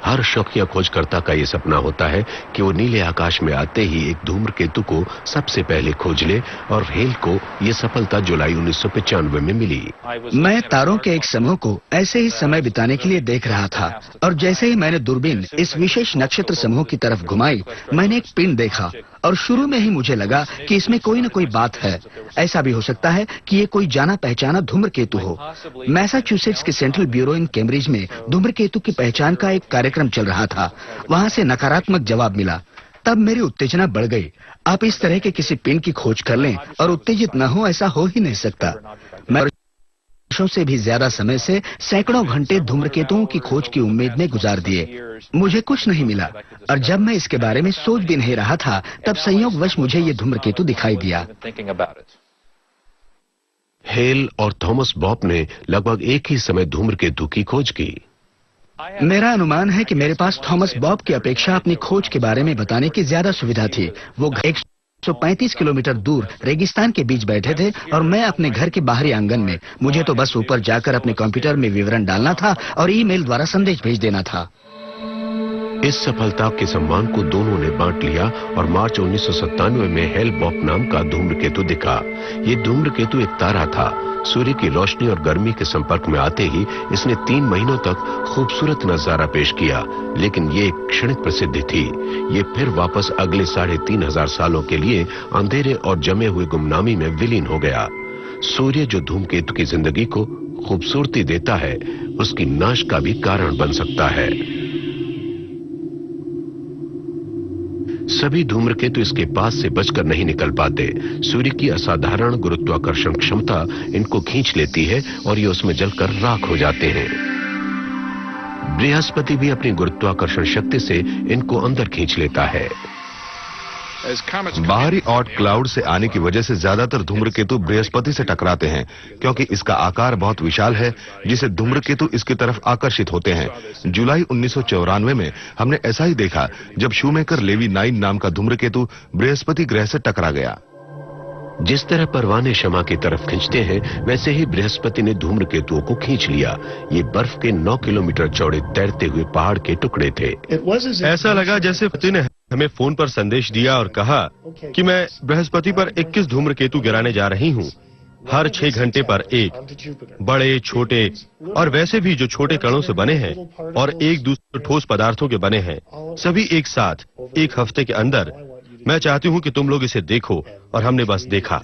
हर शौकिया खोजकर्ता का ये सपना होता है कि वो नीले आकाश में आते ही एक धूम्रकेतु को सबसे पहले खोज ले, और हेल को ये सफलता जुलाई 1995 में मिली। मैं तारों के एक समूह को ऐसे ही समय बिताने के लिए देख रहा था, और जैसे ही मैंने दूरबीन इस विशेष नक्षत्र समूह की तरफ घुमाई, मैंने एक पिंड देखा, और शुरू में ही मुझे लगा कि इसमें कोई न कोई बात है। ऐसा भी हो सकता है कि ये कोई जाना पहचाना धूम्रकेतु हो। मैसाचुसेट्स के सेंट्रल ब्यूरो इन कैम्ब्रिज में धूम्रकेतु की पहचान का एक कार्यक्रम चल रहा था। वहां से नकारात्मक जवाब मिला। तब मेरी उत्तेजना बढ़ गई। आप इस तरह के किसी पिंड की खोज कर लें और उत्तेजित न हो, ऐसा हो ही नहीं सकता। मैं वर्षों से भी ज्यादा समय से सैकड़ों घंटे धूम्रकेतुओं की खोज की उम्मीद में गुजार दिए। मुझे कुछ नहीं मिला, और जब मैं इसके बारे में सोच भी नहीं रहा था, तब संयोगवश मुझे ये धूम्रकेतु दिखाई दिया। हेल और थॉमस बॉब ने लगभग एक ही समय धूम्रकेतु की खोज की। मेरा अनुमान है कि मेरे पास थॉमस बॉब की अपेक्षा अपनी खोज के बारे में बताने की ज्यादा सुविधा थी। वो 135 किलोमीटर दूर रेगिस्तान के बीच बैठे थे, और मैं अपने घर के बाहरी आंगन में। मुझे तो बस ऊपर जाकर अपने कंप्यूटर में विवरण डालना था और ईमेल द्वारा संदेश भेज देना था। इस सफलता के सम्मान को दोनों ने बांट लिया, और मार्च 1997 में हेल बॉब नाम का धूम्रकेतु दिखा। ये धूम्रकेतु एक तारा था। सूर्य की रोशनी और गर्मी के संपर्क में आते ही इसने 3 महीनों तक खूबसूरत नजारा पेश किया, लेकिन ये एक क्षणिक प्रसिद्धि थी। ये फिर वापस अगले 3500 सालों के लिए अंधेरे और जमे हुए गुमनामी में विलीन हो गया। सूर्य जो धूमकेतु की जिंदगी को खूबसूरती देता है, उसकी नाश का भी कारण बन सकता है। सभी धूम्रकेतु इसके पास से बचकर नहीं निकल पाते। सूर्य की असाधारण गुरुत्वाकर्षण क्षमता इनको खींच लेती है और ये उसमें जलकर राख हो जाते हैं। बृहस्पति भी अपनी गुरुत्वाकर्षण शक्ति से इनको अंदर खींच लेता है। बाहरी ऑट क्लाउड से आने की वजह से ज्यादातर धूम्रकेतु बृहस्पति से टकराते हैं, क्योंकि इसका आकार बहुत विशाल है, जिसे धूम्रकेतु इसकी तरफ आकर्षित होते हैं। जुलाई 1994 में हमने ऐसा ही देखा, जब शूमेकर लेवी 9 नाम का धूम्रकेतु बृहस्पति ग्रह से टकरा गया। जिस तरह परवाने शमा की तरफ खींचते हैं, वैसे ही बृहस्पति ने धूम्रकेतुओं को खींच लिया। ये बर्फ के 9 किलोमीटर चौड़े तैरते हुए पहाड़ के टुकड़े थे। ऐसा लगा जैसे पति ने हमें फोन पर संदेश दिया और कहा कि मैं बृहस्पति पर 21 धूम्रकेतु गिराने जा रही हूँ। हर 6 घंटे पर एक, बड़े छोटे और वैसे भी जो छोटे कणों से बने हैं और एक दूसरे ठोस पदार्थों के बने हैं, सभी एक साथ 1 हफ्ते के अंदर। मैं चाहती हूँ कि तुम लोग इसे देखो, और हमने बस देखा।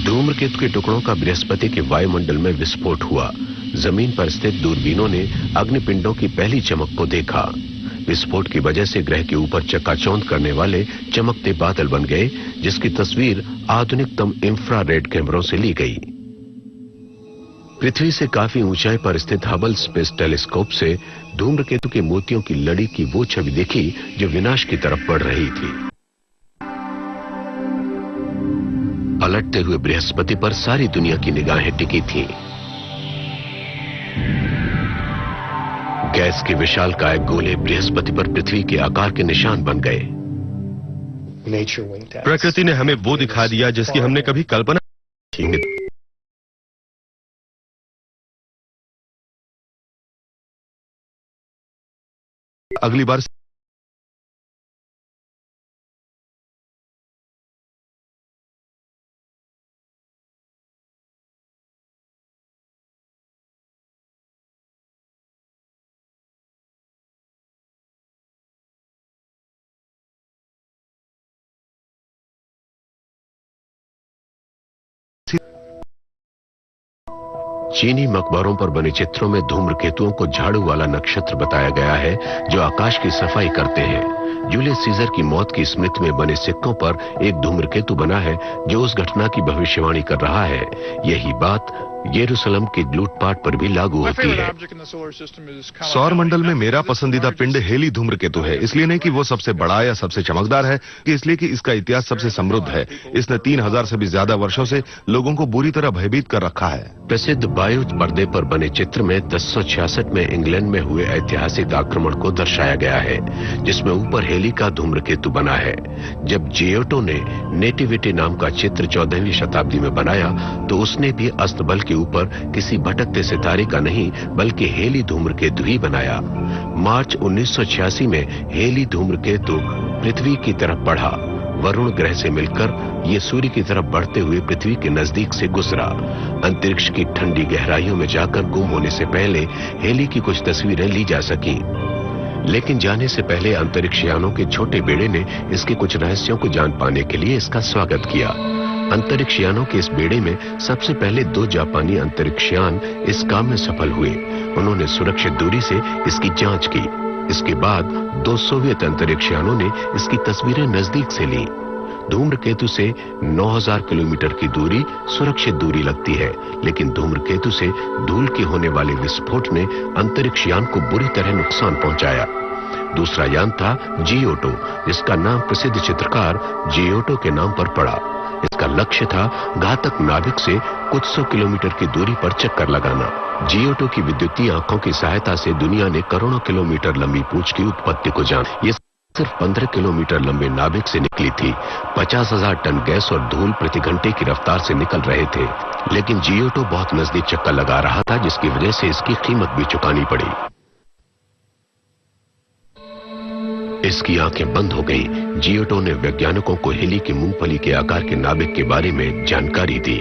धूम्रकेतु के टुकड़ों का बृहस्पति के वायुमंडल में विस्फोट हुआ। जमीन पर स्थित दूरबीनों ने अग्निपिंडों की पहली चमक को देखा। विस्फोट की वजह से ग्रह के ऊपर चकाचौंध करने वाले चमकते बादल बन गए, जिसकी तस्वीर आधुनिकतम इंफ्रारेड कैमरों से ली गई। पृथ्वी से काफी ऊंचाई पर स्थित हबल स्पेस टेलीस्कोप से धूम्रकेतु के मोतियों की लड़ी की वो छवि देखी जो विनाश की तरफ बढ़ रही थी। पलटते हुए बृहस्पति पर सारी दुनिया की निगाहें टिकी थीं। गैस के विशालकाय गोले बृहस्पति पर पृथ्वी के आकार के निशान बन गए। प्रकृति ने हमें वो दिखा दिया जिसकी हमने कभी कल्पना नहीं की। अगली बार चीनी मकबरों पर बने चित्रों में धूम्रकेतुओं को झाड़ू वाला नक्षत्र बताया गया है, जो आकाश की सफाई करते हैं। जूलियस सीजर की मौत की स्मृति में बने सिक्कों पर एक धूम्रकेतु बना है, जो उस घटना की भविष्यवाणी कर रहा है। यही बात यरूशलेम के लूटपाट पर भी लागू होती है। सौर मंडल में मेरा पसंदीदा पिंड हेली धूम्रकेतु है, इसलिए नहीं कि वो सबसे बड़ा या सबसे चमकदार है, कि इसलिए कि इसका इतिहास सबसे समृद्ध है। इसने 3000 से भी ज्यादा वर्षों से लोगों को बुरी तरह भयभीत कर रखा है। प्रसिद्ध बायो पर्दे पर बने चित्र में 1066 में इंग्लैंड में हुए ऐतिहासिक आक्रमण को दर्शाया गया है, जिसमें ऊपर हेली का धूम्रकेतु बना है। जब जियोटो ने नेटिविटी नाम का चित्र 14वीं शताब्दी में बनाया, तो उसने भी अस्तबल के ऊपर किसी भटकते सितारे का नहीं बल्कि हेली धूम्रकेतु ही बनाया। मार्च 1986 में हेली धूम्रकेतु पृथ्वी की तरफ बढ़ा। वरुण ग्रह से मिलकर ये सूर्य की तरफ बढ़ते हुए पृथ्वी के नजदीक से गुजरा। अंतरिक्ष की ठंडी गहराइयों में जाकर गुम होने से पहले हेली की कुछ तस्वीरें ली जा सकी, लेकिन जाने से पहले अंतरिक्षयानों के छोटे बेड़े ने इसके कुछ रहस्यों को जान पाने के लिए इसका स्वागत किया। अंतरिक्षयानों के इस बेड़े में सबसे पहले 2 जापानी अंतरिक्षयान इस काम में सफल हुए। उन्होंने सुरक्षित दूरी से इसकी जांच की। इसके बाद 2 सोवियत अंतरिक्षयानों ने इसकी तस्वीरें नजदीक से ली। धूम्रकेतु से 9000 किलोमीटर की दूरी सुरक्षित दूरी लगती है, लेकिन धूम्रकेतु से धूल के होने वाले विस्फोट ने अंतरिक्षयान को बुरी तरह नुकसान पहुंचाया। दूसरा यान था जियोटो, जिसका नाम प्रसिद्ध चित्रकार जियोटो के नाम पर पड़ा। इसका लक्ष्य था घातक नाभिक से कुछ 100 किलोमीटर की दूरी पर चक्कर लगाना। जियोटो की विद्युतीय आंखों की सहायता से दुनिया ने करोड़ों किलोमीटर लंबी पूंछ की उत्पत्ति को जाना। ये सिर्फ 15 किलोमीटर लंबे नाभिक से निकली थी। 50,000 टन गैस और धूल प्रति घंटे की रफ्तार से निकल रहे थे, लेकिन जियोटो बहुत नजदीक चक्कर लगा रहा था, जिसकी वजह से इसकी कीमत भी चुकानी पड़ी। इसकी आंखें बंद हो गईं। जियोटो ने वैज्ञानिकों को हेली की मूंगफली के आकार के नाभिक के बारे में जानकारी दी।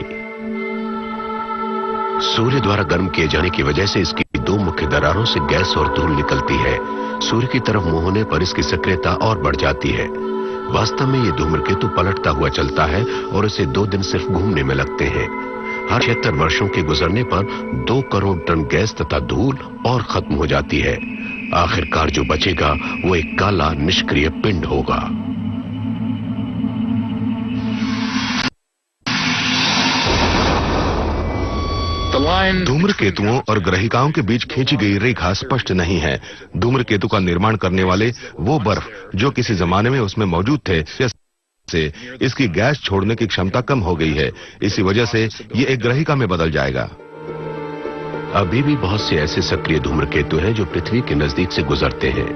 सूर्य द्वारा गर्म किए जाने की वजह से इसकी 2 मुख्य दरारों से गैस और धूल निकलती है। सूर्य की तरफ मुंह होने पर इसकी सक्रियता और बढ़ जाती है। वास्तव में ये धूम्रकेतु पलटता हुआ चलता है और इसे 2 दिन सिर्फ घूमने में लगते हैं। हर 76 वर्षों के गुजरने पर 2 करोड़ टन गैस तथा धूल और खत्म हो जाती है। आखिरकार जो बचेगा वो एक काला निष्क्रिय पिंड होगा। धूम्रकेतुओं और ग्रहिकाओं के बीच खींची गई रेखा स्पष्ट नहीं है। धूम्रकेतु का निर्माण करने वाले वो बर्फ जो किसी जमाने में उसमें मौजूद थे से इसकी गैस छोड़ने की क्षमता कम हो गई है। इसी वजह से ये एक ग्रहिका में बदल जाएगा। अभी भी बहुत से ऐसे सक्रिय धूम्रकेतु हैं जो पृथ्वी के नजदीक से गुजरते हैं।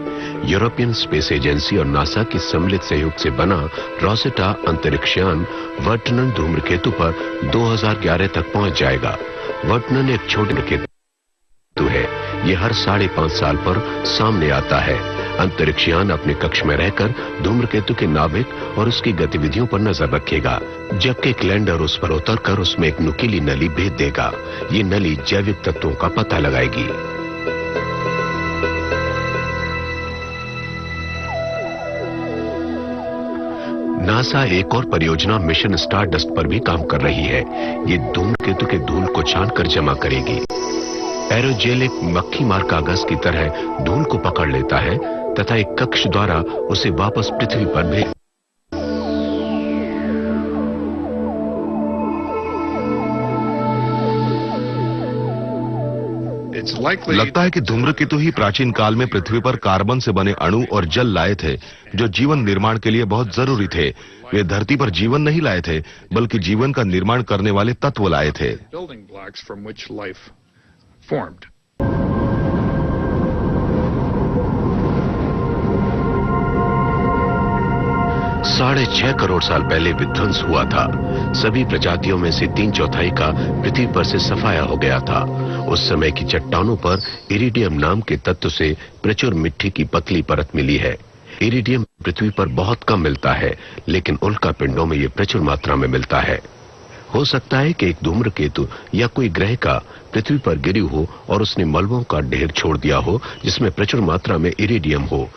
यूरोपियन स्पेस एजेंसी और नासा की सम्मिलित सहयोग से बना रोसेटा अंतरिक्षयान वर्टनन धूम्रकेतु पर 2011 तक पहुंच जाएगा। वर्टनन एक छोटे धूम्रकेतु है। यह हर 5.5 साल पर सामने आता है। अंतरिक्षयान अपने कक्ष में रहकर धूम्रकेतु के नाभिक और उसकी गतिविधियों पर नजर रखेगा, जबकि एक लैंडर उस पर उतरकर उसमें एक नुकीली नली भेज देगा। ये नली जैविक तत्वों का पता लगाएगी। नासा एक और परियोजना मिशन स्टारडस्ट पर भी काम कर रही है। ये धूम्रकेतु के धूल को छानकर जमा करेगी। एरोजेल एक मक्खी मार कागज की तरह धूल को पकड़ लेता है तथा एक कक्ष द्वारा उसे वापस पृथ्वी पर भेज। लगता है कि धूम्रकेतु ही प्राचीन काल में पृथ्वी पर कार्बन से बने अणु और जल लाए थे, जो जीवन निर्माण के लिए बहुत जरूरी थे। वे धरती पर जीवन नहीं लाए थे, बल्कि जीवन का निर्माण करने वाले तत्व लाए थे। 6.5 करोड़ साल पहले विध्वंस हुआ था। सभी प्रजातियों में से 3/4 का पृथ्वी पर से सफाया हो गया था। उस समय की चट्टानों पर इरिडियम नाम के तत्व से प्रचुर मिट्टी की पतली परत मिली है। इरिडियम पृथ्वी पर बहुत कम मिलता है, लेकिन उल्का पिंडों में यह प्रचुर मात्रा में मिलता है। हो सकता है कि एक धूम्रकेतु या कोई ग्रह का पृथ्वी पर गिरी हो और उसने मलबों का ढेर छोड़ दिया हो जिसमें प्रचुर मात्रा में इरिडियम हो,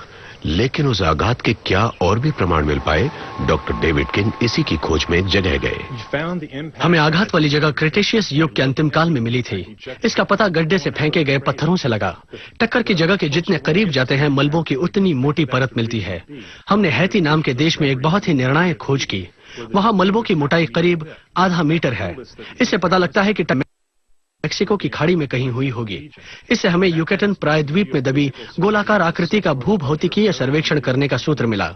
लेकिन उस आघात के क्या और भी प्रमाण मिल पाए? डॉक्टर डेविड किंग इसी की खोज में एक जगह गए। हमें आघात वाली जगह क्रिटेशियस युग के अंतिम काल में मिली थी। इसका पता गड्ढे से फेंके गए पत्थरों से लगा। टक्कर की जगह के जितने करीब जाते हैं, मलबों की उतनी मोटी परत मिलती है। हमने हैती नाम के देश में एक बहुत ही निर्णायक खोज की। वहां मलबों की मोटाई करीब आधा मीटर है। इससे पता लगता है कि मेक्सिको की खाड़ी में कहीं हुई होगी। इससे हमें युकेटन प्रायद्वीप में दबी गोलाकार आकृति का भूभौतिकीय सर्वेक्षण करने का सूत्र मिला।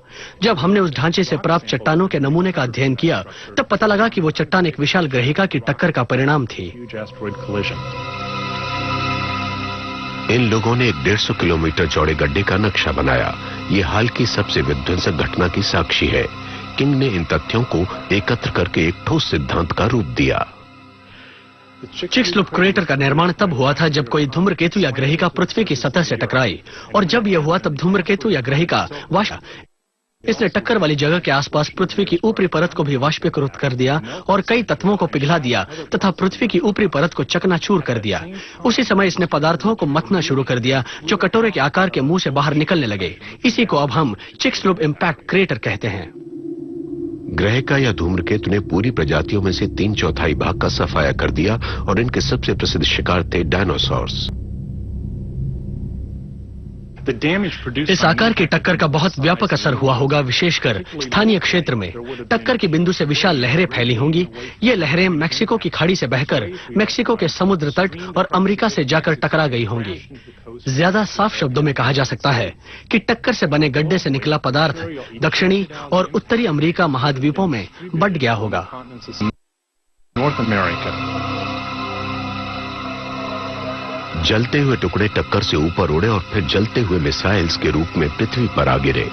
जब हमने उस ढांचे से प्राप्त चट्टानों के नमूने का अध्ययन किया, तब पता लगा कि वो चट्टान एक विशाल ग्रहिका की टक्कर का परिणाम थी। इन लोगों ने एक 150 किलोमीटर चौड़े गड्ढे का नक्शा बनाया। ये हाल की सबसे विध्वंसक घटना की साक्षी है। किंग ने इन तथ्यों को एकत्र करके एक ठोस सिद्धांत का रूप दिया। चिक्सलूप क्रेटर का निर्माण तब हुआ था जब कोई धूम्रकेतु या ग्रहिका पृथ्वी की सतह से टकराई, और जब यह हुआ तब धूम्रकेतु या ग्रहिका वाष्प इसने टक्कर वाली जगह के आसपास पृथ्वी की ऊपरी परत को भी वाष्पीकृत कर दिया और कई तत्वों को पिघला दिया तथा पृथ्वी की ऊपरी परत को चकनाचूर कर दिया। उसी समय इसने पदार्थों को मथना शुरू कर दिया जो कटोरे के आकार के मुंह से बाहर निकलने लगे। इसी को अब हम चिक्सलूप इम्पैक्ट क्रेटर कहते हैं। ग्रहिका या धूम्रकेतु ने पूरी प्रजातियों में से 3/4 भाग का सफाया कर दिया और इनके सबसे प्रसिद्ध शिकार थे डायनासोर्स। इस आकार की टक्कर का बहुत व्यापक असर हुआ होगा, विशेषकर स्थानीय क्षेत्र में। टक्कर के बिंदु से विशाल लहरें फैली होंगी। ये लहरें मैक्सिको की खाड़ी से बहकर मैक्सिको के समुद्र तट और अमेरिका से जाकर टकरा गई होंगी। ज्यादा साफ शब्दों में कहा जा सकता है कि टक्कर से बने गड्ढे से निकला पदार्थ दक्षिणी और उत्तरी अमेरिका महाद्वीपों में बंट गया होगा। जलते हुए टुकड़े टक्कर से ऊपर उड़े और फिर जलते हुए मिसाइल्स के रूप में पृथ्वी पर आ गिरे।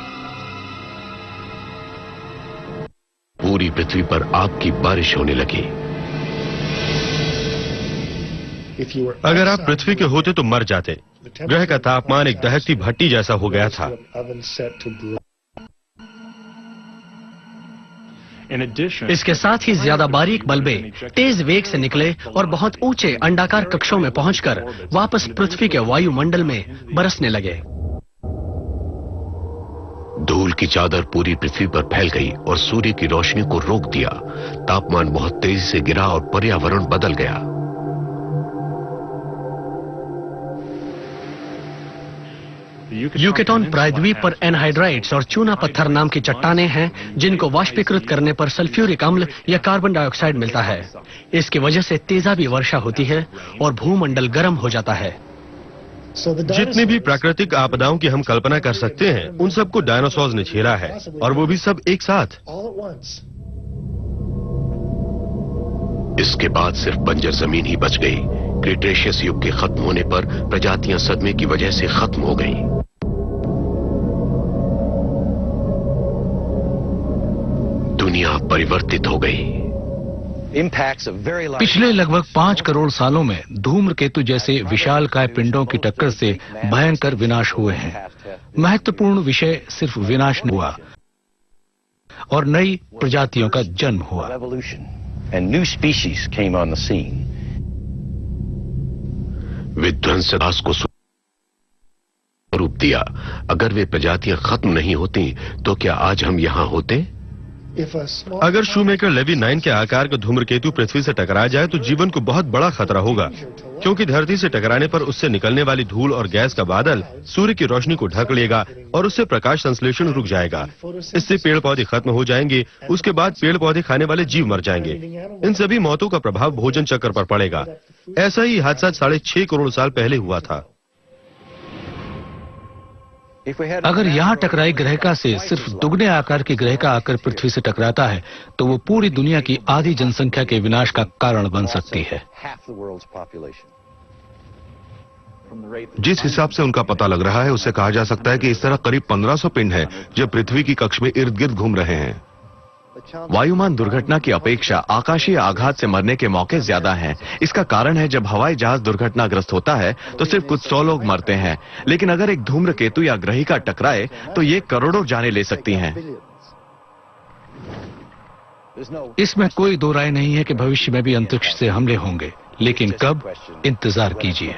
पूरी पृथ्वी पर आग की बारिश होने लगी। अगर आप पृथ्वी के होते तो मर जाते। ग्रह का तापमान एक दहकती भट्टी जैसा हो गया था। इसके साथ ही ज्यादा बारीक बल्बे तेज वेग से निकले और बहुत ऊंचे अंडाकार कक्षों में पहुंचकर वापस पृथ्वी के वायुमंडल में बरसने लगे। धूल की चादर पूरी पृथ्वी पर फैल गई और सूर्य की रोशनी को रोक दिया। तापमान बहुत तेजी से गिरा और पर्यावरण बदल गया। यूकेटॉन प्रायद्वीप पर एनहाइड्राइट्स और चूना पत्थर नाम की चट्टानें हैं जिनको वाष्पीकृत करने पर सल्फ्यूरिक अम्ल या कार्बन डाइऑक्साइड मिलता है। इसकी वजह से तेजाबी वर्षा होती है और भूमंडल गर्म हो जाता है। जितनी भी प्राकृतिक आपदाओं की हम कल्पना कर सकते हैं उन सबको डायनासोर्स ने झेला है, और वो भी सब एक साथ। इसके बाद सिर्फ बंजर जमीन ही बच गई। क्रिटेशियस युग के खत्म होने पर प्रजातियां सदमे की वजह से खत्म हो गईं। दुनिया परिवर्तित हो गई। पिछले लगभग 5 करोड़ सालों में धूम्रकेतु जैसे विशालकाय पिंडों की टक्कर से भयंकर विनाश हुए हैं। महत्वपूर्ण विषय सिर्फ विनाश नहीं हुआ और नई प्रजातियों का जन्म हुआ। विध्वंसकास को स्वरूप दिया। अगर वे प्रजातियां खत्म नहीं होती तो क्या आज हम यहां होते? अगर शूमेकर लेवी 9 के आकार का धूम्रकेतु पृथ्वी से टकरा जाए तो जीवन को बहुत बड़ा खतरा होगा, क्योंकि धरती से टकराने पर उससे निकलने वाली धूल और गैस का बादल सूर्य की रोशनी को ढक लेगा और उससे प्रकाश संश्लेषण रुक जाएगा। इससे पेड़ पौधे खत्म हो जाएंगे। उसके बाद पेड़ पौधे खाने वाले जीव मर जाएंगे। इन सभी मौतों का प्रभाव भोजन चक्र पर पड़ेगा। ऐसा ही हादसा 6.5 करोड़ साल पहले हुआ था। अगर यहाँ टकराई ग्रहिका से सिर्फ दुगने आकार की ग्रहिका आकर पृथ्वी से टकराता है तो वो पूरी दुनिया की आधी जनसंख्या के विनाश का कारण बन सकती है। जिस हिसाब से उनका पता लग रहा है उससे कहा जा सकता है कि इस तरह करीब 1500 पिंड हैं जो पृथ्वी की कक्ष में इर्द गिर्द घूम रहे हैं। वायुमान दुर्घटना की अपेक्षा आकाशीय आघात से मरने के मौके ज्यादा हैं। इसका कारण है जब हवाई जहाज दुर्घटनाग्रस्त होता है तो सिर्फ कुछ 100 लोग मरते हैं, लेकिन अगर एक धूम्रकेतु या ग्रहिका टकराए तो ये करोड़ों जानें ले सकती हैं। इसमें कोई दो राय नहीं है कि भविष्य में भी अंतरिक्ष से हमले होंगे, लेकिन कब, इंतजार कीजिए।